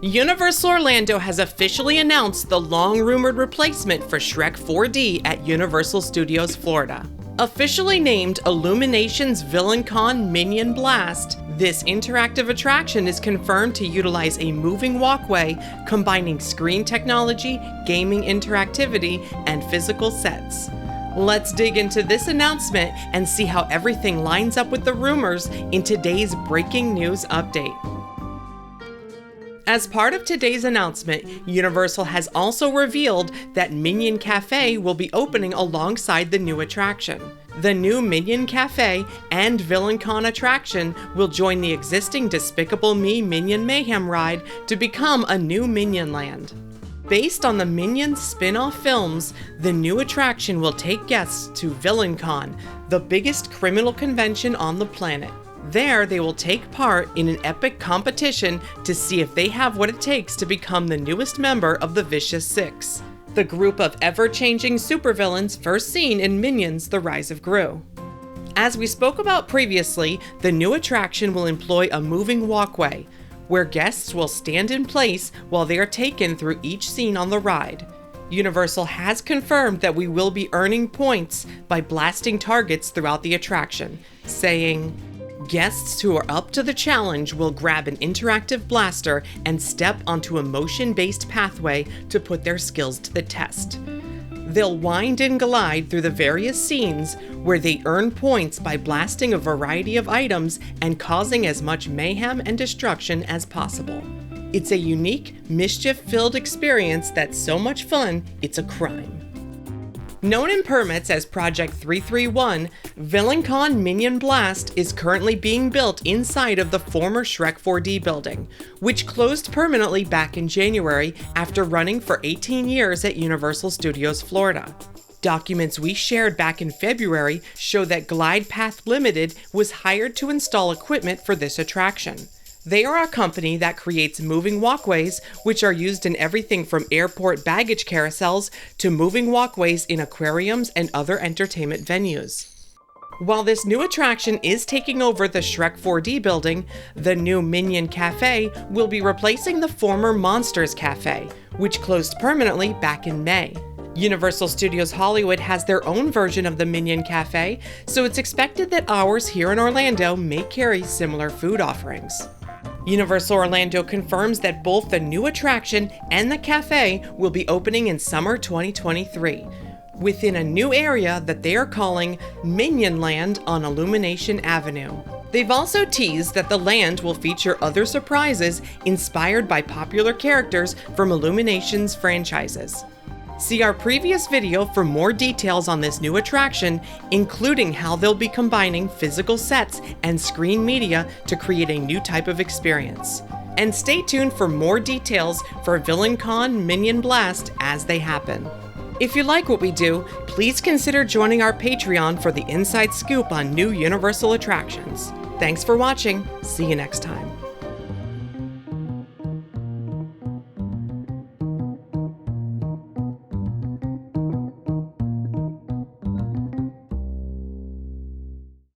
Universal Orlando has officially announced the long-rumored replacement for Shrek 4D at Universal Studios Florida. Officially named Illumination's VillainCon Minion Blast, this interactive attraction is confirmed to utilize a moving walkway combining screen technology, gaming interactivity, and physical sets. Let's dig into this announcement and see how everything lines up with the rumors in today's breaking news update. As part of today's announcement, Universal has also revealed that Minion Cafe will be opening alongside the new attraction. The new Minion Cafe and VillainCon attraction will join the existing Despicable Me Minion Mayhem ride to become a new Minion Land. Based on the Minions spin-off films, the new attraction will take guests to VillainCon, the biggest criminal convention on the planet. There, they will take part in an epic competition to see if they have what it takes to become the newest member of the Vicious Six, the group of ever-changing supervillains first seen in Minions: The Rise of Gru. As we spoke about previously, the new attraction will employ a moving walkway, where guests will stand in place while they are taken through each scene on the ride. Universal has confirmed that we will be earning points by blasting targets throughout the attraction, saying, "Guests who are up to the challenge will grab an interactive blaster and step onto a motion-based pathway to put their skills to the test. They'll wind and glide through the various scenes where they earn points by blasting a variety of items and causing as much mayhem and destruction as possible. It's a unique, mischief-filled experience that's so much fun, it's a crime." Known in permits as Project 331, VillainCon Minion Blast is currently being built inside of the former Shrek 4D building, which closed permanently back in January after running for 18 years at Universal Studios Florida. Documents we shared back in February show that Glide Path Limited was hired to install equipment for this attraction. They are a company that creates moving walkways, which are used in everything from airport baggage carousels to moving walkways in aquariums and other entertainment venues. While this new attraction is taking over the Shrek 4D building, the new Minion Cafe will be replacing the former Monsters Cafe, which closed permanently back in May. Universal Studios Hollywood has their own version of the Minion Cafe, so it's expected that ours here in Orlando may carry similar food offerings. Universal Orlando confirms that both the new attraction and the cafe will be opening in summer 2023, within a new area that they are calling Minion Land on Illumination Avenue. They've also teased that the land will feature other surprises inspired by popular characters from Illumination's franchises. See our previous video for more details on this new attraction, including how they'll be combining physical sets and screen media to create a new type of experience. And stay tuned for more details for VillainCon Minion Blast as they happen. If you like what we do, please consider joining our Patreon for the inside scoop on new Universal attractions. Thanks for watching. See you next time.